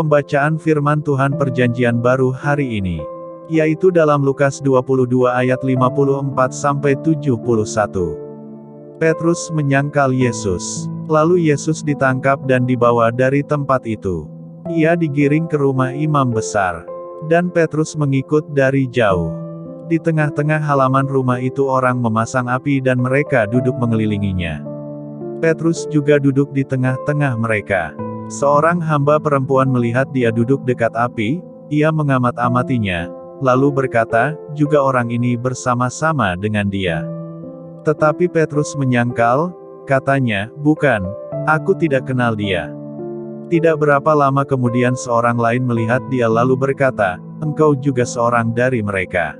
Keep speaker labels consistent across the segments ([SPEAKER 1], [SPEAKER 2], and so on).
[SPEAKER 1] Pembacaan firman Tuhan Perjanjian Baru hari ini, yaitu dalam Lukas 22 ayat 54-71. Petrus menyangkal Yesus. Lalu Yesus ditangkap dan dibawa dari tempat itu. Ia digiring ke rumah imam besar. Dan Petrus mengikut dari jauh. Di tengah-tengah halaman rumah itu orang memasang api dan mereka duduk mengelilinginya. Petrus juga duduk di tengah-tengah mereka. Seorang hamba perempuan melihat dia duduk dekat api, ia mengamat-amatinya, lalu berkata, juga orang ini bersama-sama dengan dia. Tetapi Petrus menyangkal, katanya, bukan, aku tidak kenal dia. Tidak berapa lama kemudian seorang lain melihat dia lalu berkata, engkau juga seorang dari mereka.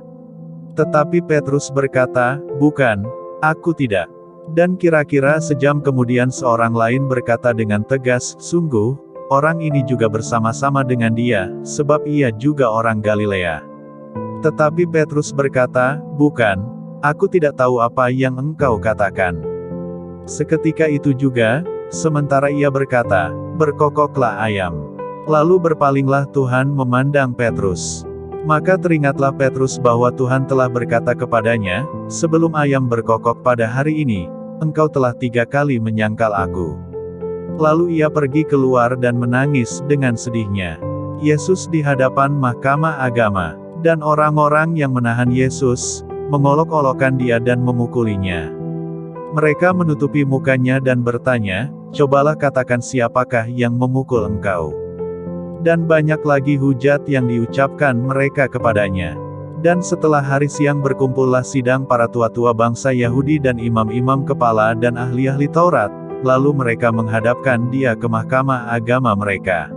[SPEAKER 1] Tetapi Petrus berkata, bukan, aku tidak. Dan kira-kira sejam kemudian seorang lain berkata dengan tegas, sungguh, orang ini juga bersama-sama dengan dia, sebab ia juga orang Galilea. Tetapi Petrus berkata, bukan, aku tidak tahu apa yang engkau katakan. Seketika itu juga, sementara ia berkata, berkokoklah ayam. Lalu berpalinglah Tuhan memandang Petrus. Maka teringatlah Petrus bahwa Tuhan telah berkata kepadanya, sebelum ayam berkokok pada hari ini, engkau telah 3 kali menyangkal aku. Lalu ia pergi keluar dan menangis dengan sedihnya. Yesus di hadapan mahkamah agama, dan orang-orang yang menahan Yesus, mengolok-olokkan dia dan memukulinya. Mereka menutupi mukanya dan bertanya, cobalah katakan siapakah yang memukul engkau. Dan banyak lagi hujat yang diucapkan mereka kepadanya. Dan setelah hari siang berkumpullah sidang para tua-tua bangsa Yahudi dan imam-imam kepala dan ahli-ahli Taurat, lalu mereka menghadapkan dia ke mahkamah agama mereka.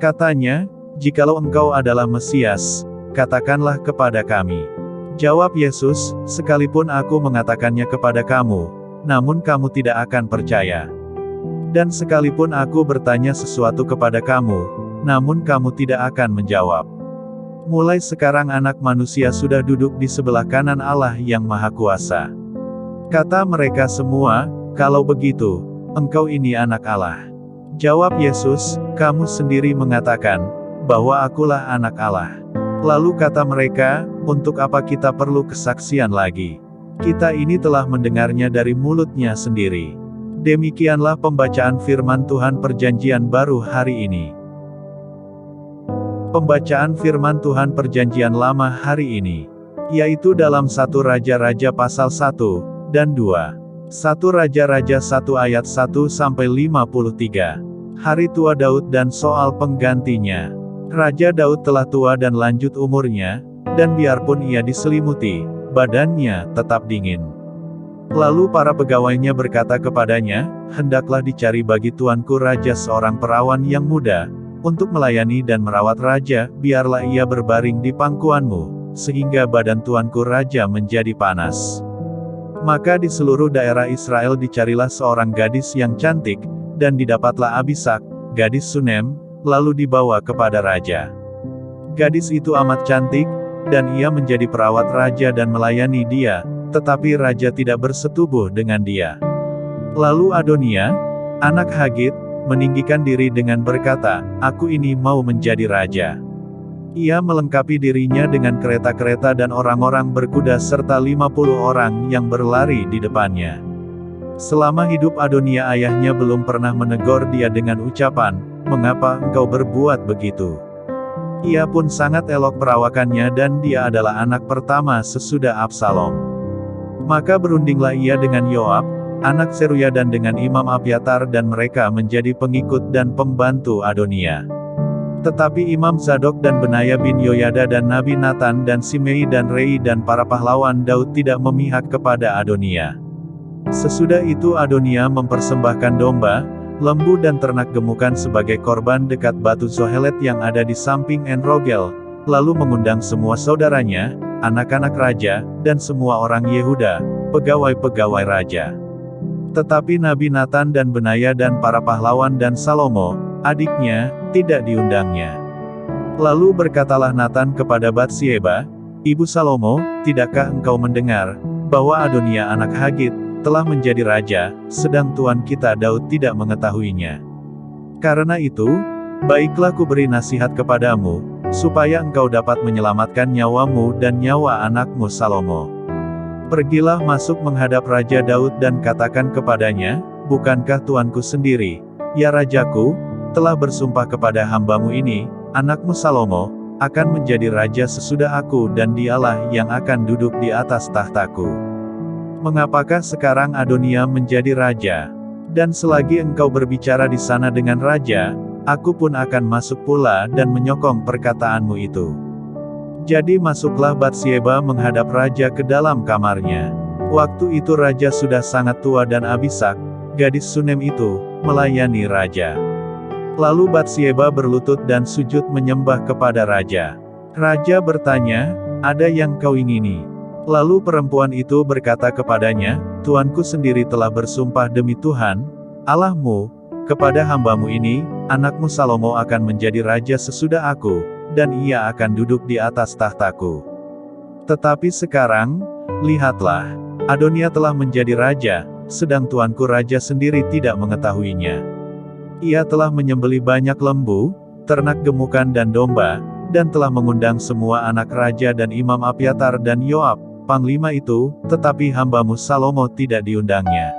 [SPEAKER 1] Katanya, jikalau engkau adalah Mesias, katakanlah kepada kami. Jawab Yesus, sekalipun aku mengatakannya kepada kamu, namun kamu tidak akan percaya. Dan sekalipun aku bertanya sesuatu kepada kamu, namun kamu tidak akan menjawab. Mulai sekarang anak manusia sudah duduk di sebelah kanan Allah yang Maha Kuasa. Kata mereka semua, kalau begitu, engkau ini anak Allah. Jawab Yesus, kamu sendiri mengatakan, bahwa akulah anak Allah. Lalu kata mereka, untuk apa kita perlu kesaksian lagi? Kita ini telah mendengarnya dari mulutnya sendiri. Demikianlah pembacaan firman Tuhan Perjanjian Baru hari ini. Pembacaan firman Tuhan Perjanjian Lama hari ini, yaitu dalam 1 Raja-Raja pasal 1 dan 2. 1 Raja-Raja 1 ayat 1-53. Hari tua Daud dan soal penggantinya. Raja Daud telah tua dan lanjut umurnya, dan biarpun ia diselimuti, badannya tetap dingin. Lalu para pegawainya berkata kepadanya, hendaklah dicari bagi tuanku raja seorang perawan yang muda, untuk melayani dan merawat raja, biarlah ia berbaring di pangkuanmu, sehingga badan tuanku raja menjadi panas. Maka di seluruh daerah Israel dicarilah seorang gadis yang cantik, dan didapatlah Abisak, gadis Sunem, lalu dibawa kepada raja. Gadis itu amat cantik, dan ia menjadi perawat raja dan melayani dia, tetapi raja tidak bersetubuh dengan dia. Lalu Adonia, anak Hagit, meninggikan diri dengan berkata, aku ini mau menjadi raja. Ia melengkapi dirinya dengan kereta-kereta dan orang-orang berkuda serta 50 orang yang berlari di depannya. Selama hidup Adonia ayahnya belum pernah menegur dia dengan ucapan, mengapa engkau berbuat begitu? Ia pun sangat elok perawakannya dan dia adalah anak pertama sesudah Absalom. Maka berundinglah ia dengan Yoab, anak Seruya dan dengan Imam Abiatar dan mereka menjadi pengikut dan pembantu Adonia. Tetapi Imam Zadok dan Benaya bin Yoyada dan Nabi Nathan dan Simei dan Rei dan para pahlawan Daud tidak memihak kepada Adonia. Sesudah itu Adonia mempersembahkan domba, lembu dan ternak gemukan sebagai korban dekat batu Zohelet yang ada di samping En-Rogel, lalu mengundang semua saudaranya, anak-anak raja, dan semua orang Yehuda, pegawai-pegawai raja. Tetapi Nabi Nathan dan Benaya dan para pahlawan dan Salomo, adiknya, tidak diundangnya. Lalu berkatalah Nathan kepada Batsyeba, ibu Salomo, tidakkah engkau mendengar, bahwa Adonia anak Hagit, telah menjadi raja, sedang tuan kita Daud tidak mengetahuinya. Karena itu, Baiklah kuberi nasihat kepadamu, supaya engkau dapat menyelamatkan nyawamu dan nyawa anakmu Salomo. Pergilah masuk menghadap Raja Daud dan katakan kepadanya, bukankah tuanku sendiri, ya Rajaku, telah bersumpah kepada hambamu ini, anakmu Salomo, akan menjadi raja sesudah aku dan dialah yang akan duduk di atas tahtaku. Mengapakah sekarang Adonia menjadi raja? Dan selagi engkau berbicara di sana dengan raja, aku pun akan masuk pula dan menyokong perkataanmu itu. Jadi masuklah Batsyeba menghadap raja ke dalam kamarnya. Waktu itu raja sudah sangat tua dan Abisak, gadis Sunem itu, melayani raja. Lalu Batsyeba berlutut dan sujud menyembah kepada raja. Raja bertanya, ada yang kau ingini? Lalu perempuan itu berkata kepadanya, tuanku sendiri telah bersumpah demi Tuhan, Allahmu, kepada hambamu ini, anakmu Salomo akan menjadi raja sesudah aku, dan ia akan duduk di atas tahtaku. Tetapi sekarang, lihatlah, Adonia telah menjadi raja, sedang tuanku raja sendiri tidak mengetahuinya. Ia telah menyembelih banyak lembu, ternak gemukan dan domba, dan telah mengundang semua anak raja dan Imam Abiatar dan Yoab, panglima itu, tetapi hambamu Salomo tidak diundangnya.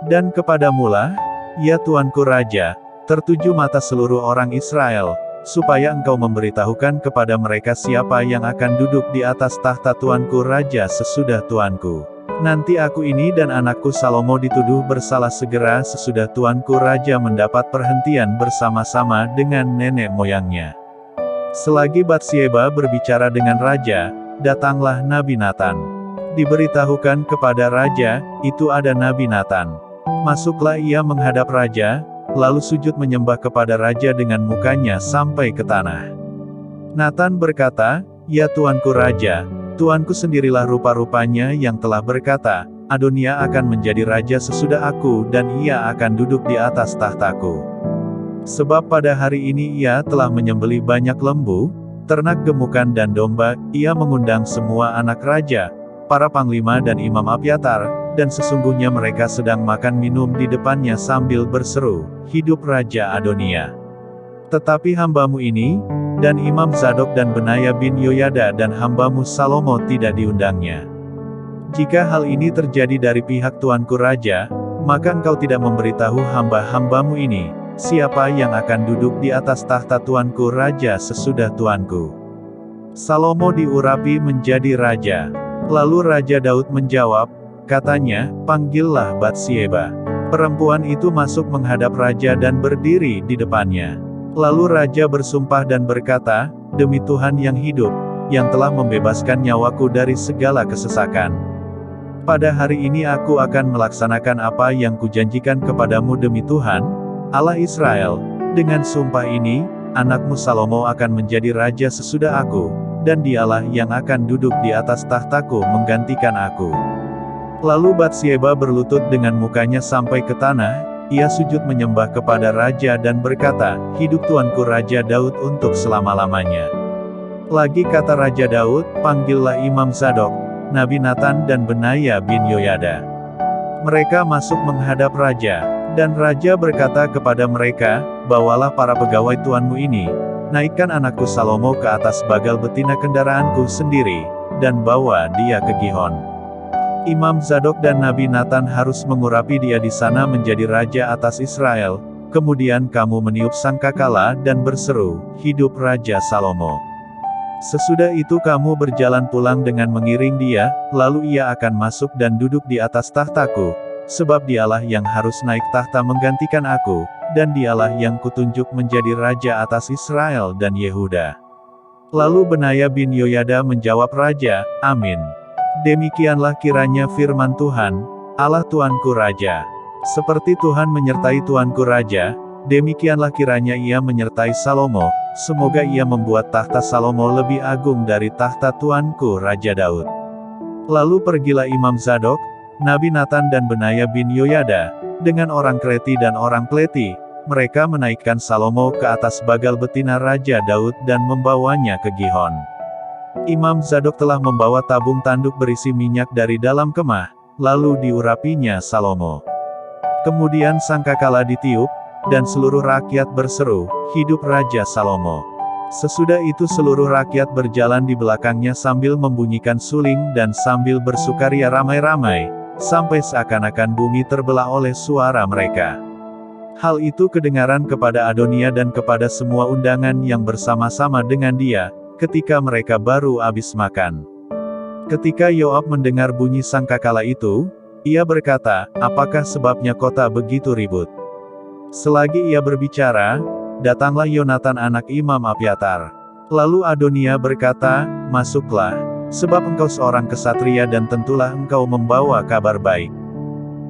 [SPEAKER 1] Dan kepadamulah, ya tuanku raja, tertuju mata seluruh orang Israel, supaya engkau memberitahukan kepada mereka siapa yang akan duduk di atas tahta tuanku raja sesudah tuanku. Nanti aku ini dan anakku Salomo dituduh bersalah segera sesudah tuanku raja mendapat perhentian bersama-sama dengan nenek moyangnya. Selagi Batsyeba berbicara dengan raja, datanglah Nabi Natan. Diberitahukan kepada raja, itu ada Nabi Natan. Masuklah ia menghadap raja, lalu sujud menyembah kepada raja dengan mukanya sampai ke tanah. Natan berkata, ya tuanku raja, tuanku sendirilah rupa-rupanya yang telah berkata, Adonia akan menjadi raja sesudah aku dan ia akan duduk di atas tahtaku. Sebab pada hari ini ia telah menyembelih banyak lembu, ternak gemukan dan domba, ia mengundang semua anak raja, para panglima dan Imam Abiatar, dan sesungguhnya mereka sedang makan minum di depannya sambil berseru, hidup Raja Adonia. Tetapi hambamu ini, dan Imam Zadok dan Benaya bin Yoyada dan hambamu Salomo tidak diundangnya. Jika hal ini terjadi dari pihak tuanku raja, maka engkau tidak memberitahu hamba-hambamu ini, siapa yang akan duduk di atas tahta tuanku raja sesudah tuanku. Salomo diurapi menjadi raja. Lalu Raja Daud menjawab, katanya, panggillah Batsyeba. Perempuan itu masuk menghadap raja dan berdiri di depannya. Lalu raja bersumpah dan berkata, demi Tuhan yang hidup, yang telah membebaskan nyawaku dari segala kesesakan. Pada hari ini aku akan melaksanakan apa yang kujanjikan kepadamu demi Tuhan, Allah Israel. Dengan sumpah ini, anakmu Salomo akan menjadi raja sesudah aku, dan dialah yang akan duduk di atas tahtaku menggantikan aku. Lalu Batsyeba berlutut dengan mukanya sampai ke tanah, ia sujud menyembah kepada raja dan berkata, hidup tuanku Raja Daud untuk selama-lamanya. Lagi kata Raja Daud, panggillah Imam Zadok, Nabi Natan dan Benaya bin Yoyada. Mereka masuk menghadap raja, dan raja berkata kepada mereka, bawalah para pegawai tuanmu ini, naikkan anakku Salomo ke atas bagal betina kendaraanku sendiri, dan bawa dia ke Gihon. Imam Zadok dan Nabi Natan harus mengurapi dia di sana menjadi raja atas Israel, kemudian kamu meniup sangkakala dan berseru, hidup Raja Salomo. Sesudah itu kamu berjalan pulang dengan mengiring dia, lalu ia akan masuk dan duduk di atas tahtaku, sebab dialah yang harus naik tahta menggantikan aku, dan dialah yang kutunjuk menjadi raja atas Israel dan Yehuda. Lalu Benaya bin Yoyada menjawab raja, amin. Demikianlah kiranya firman Tuhan, Allah tuanku raja. Seperti Tuhan menyertai tuanku raja, demikianlah kiranya ia menyertai Salomo, semoga ia membuat tahta Salomo lebih agung dari tahta tuanku Raja Daud. Lalu pergilah Imam Zadok, Nabi Natan dan Benaya bin Yoyada, dengan orang Kreti dan orang Pleti, mereka menaikkan Salomo ke atas bagal betina Raja Daud dan membawanya ke Gihon. Imam Zadok telah membawa tabung tanduk berisi minyak dari dalam kemah, lalu diurapinya Salomo. Kemudian sangkakala ditiup, dan seluruh rakyat berseru, "Hidup Raja Salomo." Sesudah itu seluruh rakyat berjalan di belakangnya sambil membunyikan suling dan sambil bersukaria ramai-ramai, sampai seakan-akan bumi terbelah oleh suara mereka. Hal itu kedengaran kepada Adonia dan kepada semua undangan yang bersama-sama dengan dia, ketika mereka baru habis makan. Ketika Yoab mendengar bunyi sangkakala itu, ia berkata, "Apakah sebabnya kota begitu ribut?" Selagi ia berbicara, datanglah Yonatan anak Imam Abiatar. Lalu Adonia berkata, "Masuklah, sebab engkau seorang kesatria dan tentulah engkau membawa kabar baik."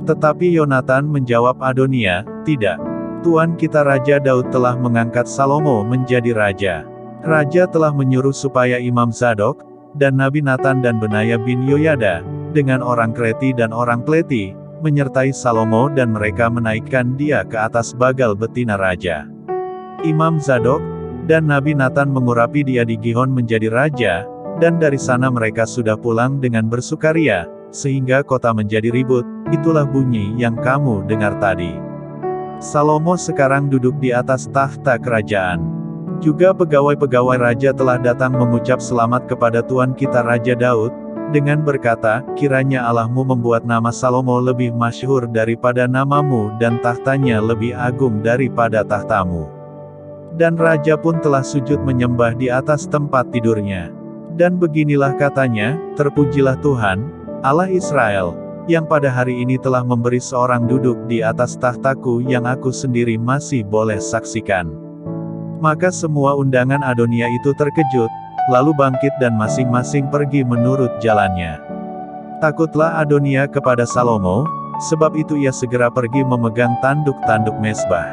[SPEAKER 1] Tetapi Yonatan menjawab Adonia, "Tidak. Tuan kita Raja Daud telah mengangkat Salomo menjadi raja. Raja telah menyuruh supaya Imam Zadok, dan Nabi Natan dan Benaya bin Yoyada, dengan orang Kreti dan orang Pleti, menyertai Salomo dan mereka menaikkan dia ke atas bagal betina raja. Imam Zadok dan Nabi Natan mengurapi dia di Gihon menjadi raja, dan dari sana mereka sudah pulang dengan bersukaria, sehingga kota menjadi ribut. Itulah bunyi yang kamu dengar tadi." Salomo sekarang duduk di atas tahta kerajaan. Juga pegawai-pegawai raja telah datang mengucap selamat kepada Tuan kita Raja Daud, dengan berkata, "Kiranya Allahmu membuat nama Salomo lebih masyhur daripada namamu dan tahtanya lebih agung daripada tahtamu." Dan raja pun telah sujud menyembah di atas tempat tidurnya. Dan beginilah katanya, "Terpujilah Tuhan, Allah Israel, yang pada hari ini telah memberi seorang duduk di atas tahtaku yang aku sendiri masih boleh saksikan." Maka semua undangan Adonia itu terkejut, lalu bangkit dan masing-masing pergi menurut jalannya. Takutlah Adonia kepada Salomo, sebab itu ia segera pergi memegang tanduk-tanduk mezbah.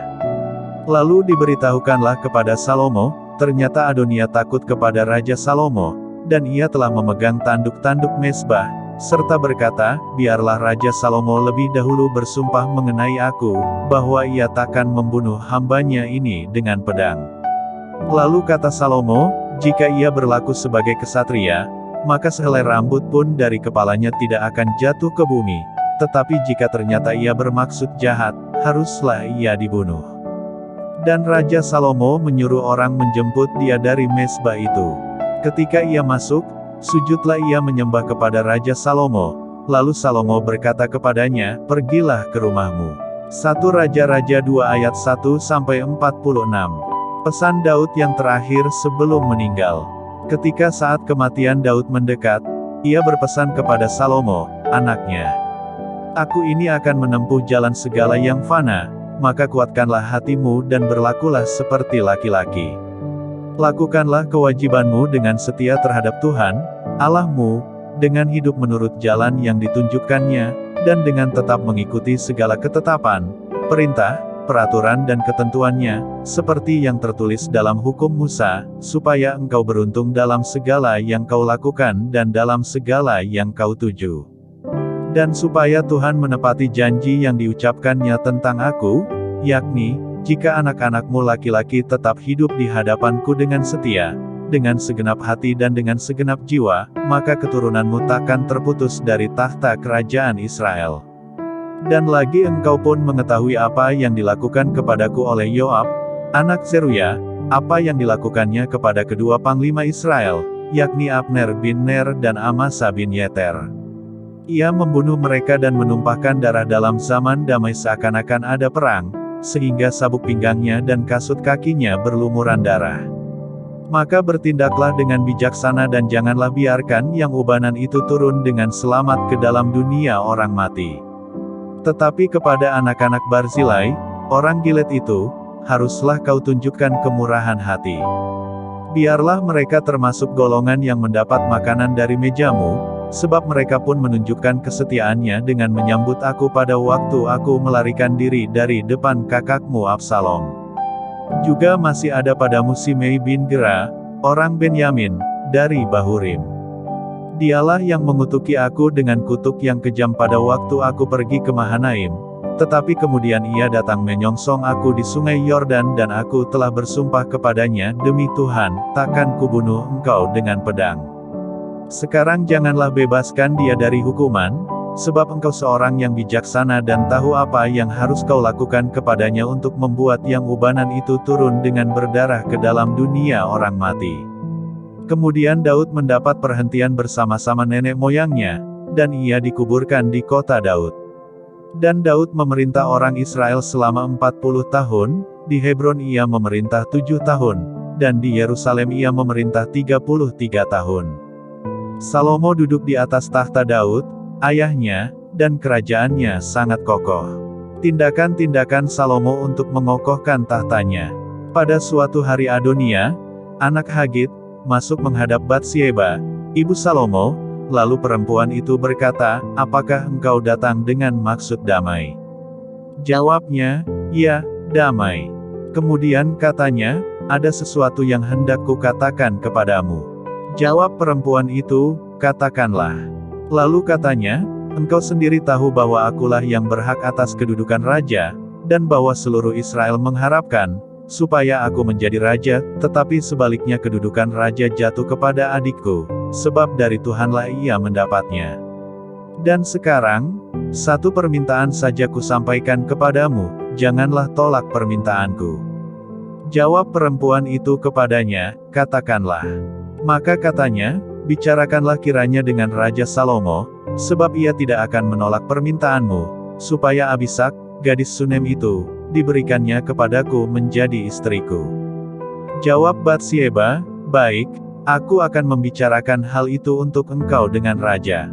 [SPEAKER 1] Lalu diberitahukanlah kepada Salomo, ternyata Adonia takut kepada Raja Salomo, dan ia telah memegang tanduk-tanduk mezbah, serta berkata, "Biarlah Raja Salomo lebih dahulu bersumpah mengenai aku, bahwa ia takkan membunuh hambanya ini dengan pedang." Lalu kata Salomo, "Jika ia berlaku sebagai kesatria, maka sehelai rambut pun dari kepalanya tidak akan jatuh ke bumi. Tetapi jika ternyata ia bermaksud jahat, haruslah ia dibunuh." Dan Raja Salomo menyuruh orang menjemput dia dari mezbah itu. Ketika ia masuk, sujudlah ia menyembah kepada Raja Salomo. Lalu Salomo berkata kepadanya, "Pergilah ke rumahmu." 1 Raja-Raja 2 ayat 1-46. Pesan Daud yang terakhir sebelum meninggal. Ketika saat kematian Daud mendekat, ia berpesan kepada Salomo, anaknya, "Aku ini akan menempuh jalan segala yang fana, maka kuatkanlah hatimu dan berlakulah seperti laki-laki. Lakukanlah kewajibanmu dengan setia terhadap Tuhan, Allahmu, dengan hidup menurut jalan yang ditunjukkannya, dan dengan tetap mengikuti segala ketetapan, perintah, peraturan dan ketentuannya, seperti yang tertulis dalam hukum Musa, supaya engkau beruntung dalam segala yang kau lakukan dan dalam segala yang kau tuju. Dan supaya Tuhan menepati janji yang diucapkannya tentang aku, yakni, jika anak-anakmu laki-laki tetap hidup di hadapanku dengan setia, dengan segenap hati dan dengan segenap jiwa, maka keturunanmu takkan terputus dari tahta kerajaan Israel. Dan lagi engkau pun mengetahui apa yang dilakukan kepadaku oleh Yoab, anak Zeruya, apa yang dilakukannya kepada kedua panglima Israel, yakni Abner bin Ner dan Amasa bin Yeter. Ia membunuh mereka dan menumpahkan darah dalam zaman damai seakan-akan ada perang, sehingga sabuk pinggangnya dan kasut kakinya berlumuran darah. Maka bertindaklah dengan bijaksana dan janganlah biarkan yang ubanan itu turun dengan selamat ke dalam dunia orang mati. Tetapi kepada anak-anak Barzilai, orang Gilead itu, haruslah kau tunjukkan kemurahan hati. Biarlah mereka termasuk golongan yang mendapat makanan dari mejamu, sebab mereka pun menunjukkan kesetiaannya dengan menyambut aku pada waktu aku melarikan diri dari depan kakakmu Absalom. Juga masih ada padamu Simei bin Gera, orang Benyamin, dari Bahurim. Dialah yang mengutuki aku dengan kutuk yang kejam pada waktu aku pergi ke Mahanaim, tetapi kemudian ia datang menyongsong aku di sungai Yordan dan aku telah bersumpah kepadanya, demi Tuhan, takkan kubunuh engkau dengan pedang. Sekarang janganlah bebaskan dia dari hukuman, sebab engkau seorang yang bijaksana dan tahu apa yang harus kau lakukan kepadanya untuk membuat yang ubanan itu turun dengan berdarah ke dalam dunia orang mati." Kemudian Daud mendapat perhentian bersama-sama nenek moyangnya, dan ia dikuburkan di kota Daud. Dan Daud memerintah orang Israel selama 40 tahun, di Hebron ia memerintah 7 tahun, dan di Yerusalem ia memerintah 33 tahun. Salomo duduk di atas tahta Daud, ayahnya, dan kerajaannya sangat kokoh. Tindakan-tindakan Salomo untuk mengokohkan tahtanya. Pada suatu hari Adonia, anak Hagit, masuk menghadap Batsyeba, ibu Salomo, lalu perempuan itu berkata, "Apakah engkau datang dengan maksud damai?" Jawabnya, "Ya, damai." Kemudian katanya, "Ada sesuatu yang hendak kukatakan kepadamu." Jawab perempuan itu, "Katakanlah." Lalu katanya, "Engkau sendiri tahu bahwa akulah yang berhak atas kedudukan raja, dan bahwa seluruh Israel mengharapkan, supaya aku menjadi raja, tetapi sebaliknya kedudukan raja jatuh kepada adikku, sebab dari Tuhanlah ia mendapatnya. Dan sekarang, satu permintaan saja kusampaikan kepadamu, janganlah tolak permintaanku." Jawab perempuan itu kepadanya, "Katakanlah." Maka katanya, "Bicarakanlah kiranya dengan Raja Salomo, sebab ia tidak akan menolak permintaanmu, supaya Abisak, gadis Sunem itu, diberikannya kepadaku menjadi istriku." Jawab Batsyeba, "Baik, aku akan membicarakan hal itu untuk engkau dengan raja."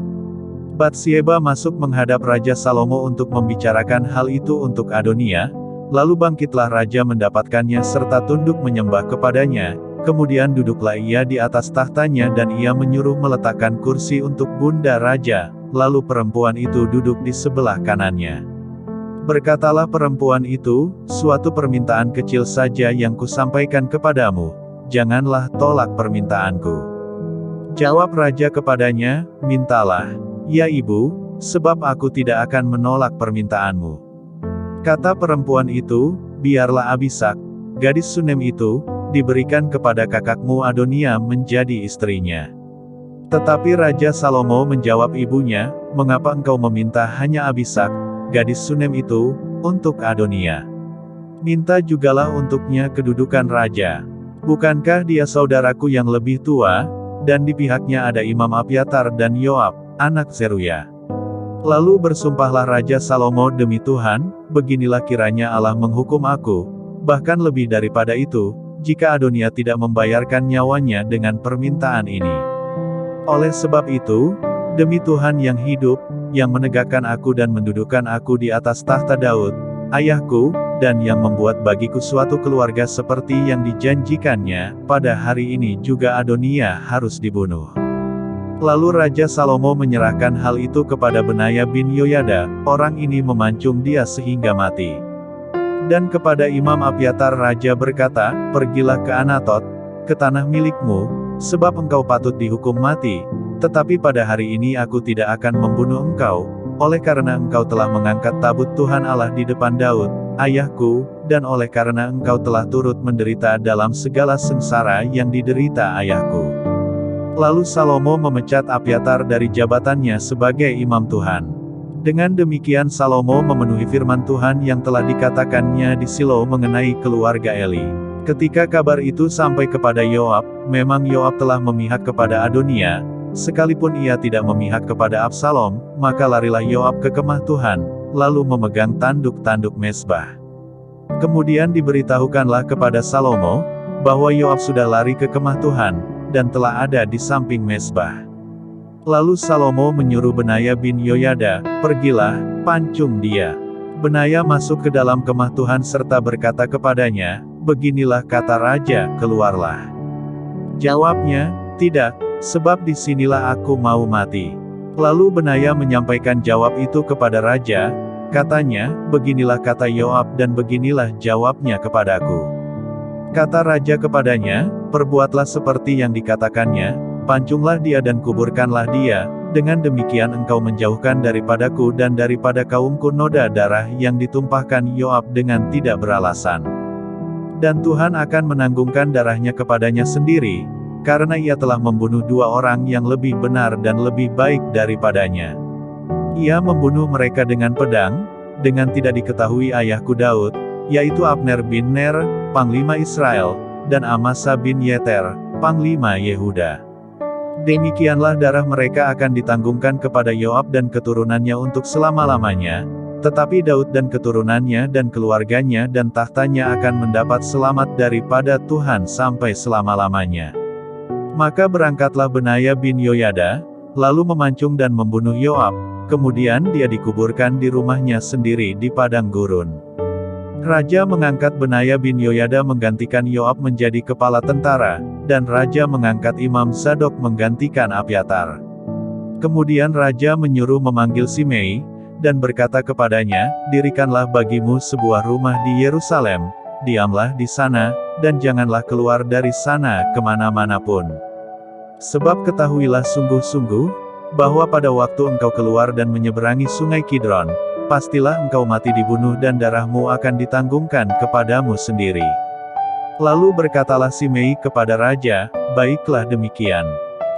[SPEAKER 1] Batsyeba masuk menghadap Raja Salomo untuk membicarakan hal itu untuk Adonia, lalu bangkitlah raja mendapatkannya serta tunduk menyembah kepadanya, kemudian duduklah ia di atas tahtanya dan ia menyuruh meletakkan kursi untuk bunda raja, lalu perempuan itu duduk di sebelah kanannya. Berkatalah perempuan itu, "Suatu permintaan kecil saja yang kusampaikan kepadamu, janganlah tolak permintaanku." Jawab raja kepadanya, "Mintalah, ya ibu, sebab aku tidak akan menolak permintaanmu." Kata perempuan itu, "Biarlah Abisak, gadis Sunem itu, diberikan kepada kakakmu Adonia menjadi istrinya." Tetapi Raja Salomo menjawab ibunya, "Mengapa engkau meminta hanya Abisak, gadis Sunem itu, untuk Adonia? Minta jugalah untuknya kedudukan raja. Bukankah dia saudaraku yang lebih tua, dan di pihaknya ada Imam Abiatar dan Yoab, anak Zeruya?" Lalu bersumpahlah Raja Salomo, "Demi Tuhan, beginilah kiranya Allah menghukum aku, bahkan lebih daripada itu, jika Adonia tidak membayarkan nyawanya dengan permintaan ini. Oleh sebab itu, demi Tuhan yang hidup, yang menegakkan aku dan mendudukkan aku di atas tahta Daud, ayahku, dan yang membuat bagiku suatu keluarga seperti yang dijanjikannya, pada hari ini juga Adonia harus dibunuh." Lalu Raja Salomo menyerahkan hal itu kepada Benaya bin Yoyada, orang ini memancung dia sehingga mati. Dan kepada Imam Abiatar raja berkata, "Pergilah ke Anatot, ke tanah milikmu, sebab engkau patut dihukum mati, tetapi pada hari ini aku tidak akan membunuh engkau, oleh karena engkau telah mengangkat tabut Tuhan Allah di depan Daud, ayahku, dan oleh karena engkau telah turut menderita dalam segala sengsara yang diderita ayahku." Lalu Salomo memecat Abiatar dari jabatannya sebagai imam Tuhan. Dengan demikian Salomo memenuhi firman Tuhan yang telah dikatakannya di Silo mengenai keluarga Eli. Ketika kabar itu sampai kepada Yoab, memang Yoab telah memihak kepada Adonia, sekalipun ia tidak memihak kepada Absalom, maka larilah Yoab ke kemah Tuhan, lalu memegang tanduk-tanduk mezbah. Kemudian diberitahukanlah kepada Salomo, bahwa Yoab sudah lari ke kemah Tuhan, dan telah ada di samping mezbah. Lalu Salomo menyuruh Benaya bin Yoyada, "Pergilah, pancung dia." Benaya masuk ke dalam kemah Tuhan serta berkata kepadanya, "Beginilah kata raja, keluarlah." Jawabnya, "Tidak, sebab disinilah aku mau mati." Lalu Benaya menyampaikan jawab itu kepada raja, katanya, "Beginilah kata Yoab dan beginilah jawabnya kepadaku." Kata raja kepadanya, "Perbuatlah seperti yang dikatakannya, pancunglah dia dan kuburkanlah dia, dengan demikian engkau menjauhkan daripadaku dan daripada kaumku noda darah yang ditumpahkan Yoab dengan tidak beralasan. Dan Tuhan akan menanggungkan darahnya kepadanya sendiri, karena ia telah membunuh 2 orang yang lebih benar dan lebih baik daripadanya." Ia membunuh mereka dengan pedang, dengan tidak diketahui ayahku Daud, yaitu Abner bin Ner, panglima Israel, dan Amasa bin Yeter, panglima Yehuda. Demikianlah darah mereka akan ditanggungkan kepada Yoab dan keturunannya untuk selama-lamanya, tetapi Daud dan keturunannya dan keluarganya dan tahtanya akan mendapat selamat daripada Tuhan sampai selama-lamanya. Maka berangkatlah Benaya bin Yoyada, lalu memancung dan membunuh Yoab, kemudian dia dikuburkan di rumahnya sendiri di padang gurun. Raja mengangkat Benaya bin Yoyada menggantikan Yoab menjadi kepala tentara, dan Raja mengangkat Imam Zadok menggantikan Abyatar. Kemudian Raja menyuruh memanggil Simei, dan berkata kepadanya, "Dirikanlah bagimu sebuah rumah di Yerusalem, diamlah di sana, dan janganlah keluar dari sana kemana-mana pun. Sebab ketahuilah sungguh-sungguh, bahwa pada waktu engkau keluar dan menyeberangi sungai Kidron, pastilah engkau mati dibunuh dan darahmu akan ditanggungkan kepadamu sendiri." Lalu berkatalah Simei kepada Raja, "Baiklah demikian.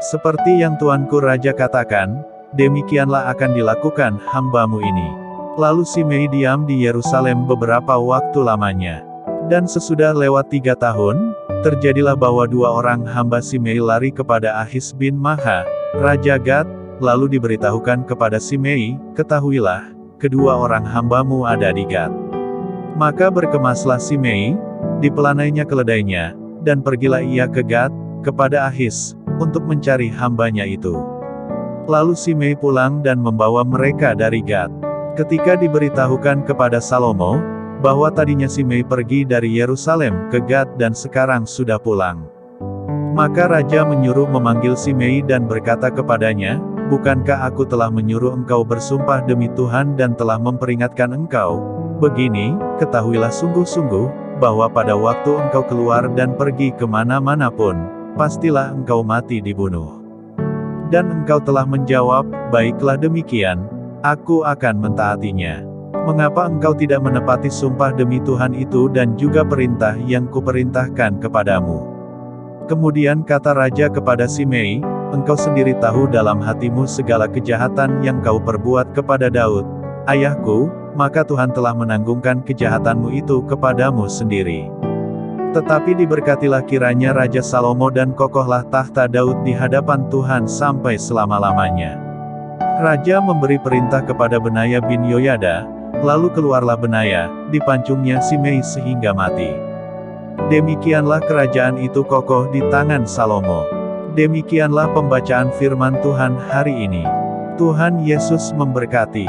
[SPEAKER 1] Seperti yang tuanku Raja katakan, demikianlah akan dilakukan hambamu ini." Lalu Simei diam di Yerusalem beberapa waktu lamanya. Dan sesudah lewat 3 tahun, terjadilah bahwa 2 orang hamba Simei lari kepada Ahis bin Maha, Raja Gad, lalu diberitahukan kepada Simei, "Ketahuilah, kedua orang hambamu ada di Gad." Maka berkemaslah Simei, dipelanainya keledainya, dan pergilah ia ke Gad, kepada Ahis, untuk mencari hambanya itu. Lalu Simei pulang dan membawa mereka dari Gad. Ketika diberitahukan kepada Salomo, bahwa tadinya Simei pergi dari Yerusalem ke Gad dan sekarang sudah pulang, maka Raja menyuruh memanggil Simei dan berkata kepadanya, "Bukankah aku telah menyuruh engkau bersumpah demi Tuhan dan telah memperingatkan engkau? Begini, ketahuilah sungguh-sungguh, bahwa pada waktu engkau keluar dan pergi kemana-mana pun, pastilah engkau mati dibunuh." Dan engkau telah menjawab, "Baiklah demikian, aku akan mentaatinya." Mengapa engkau tidak menepati sumpah demi Tuhan itu dan juga perintah yang kuperintahkan kepadamu? Kemudian kata Raja kepada Simei, "Engkau sendiri tahu dalam hatimu segala kejahatan yang kau perbuat kepada Daud, ayahku, maka Tuhan telah menanggungkan kejahatanmu itu kepadamu sendiri. Tetapi diberkatilah kiranya Raja Salomo dan kokohlah tahta Daud di hadapan Tuhan sampai selama-lamanya." Raja memberi perintah kepada Benaya bin Yoyada, lalu keluarlah Benaya, dipancungnya Simei sehingga mati. Demikianlah kerajaan itu kokoh di tangan Salomo. Demikianlah pembacaan firman Tuhan hari ini. Tuhan Yesus memberkati.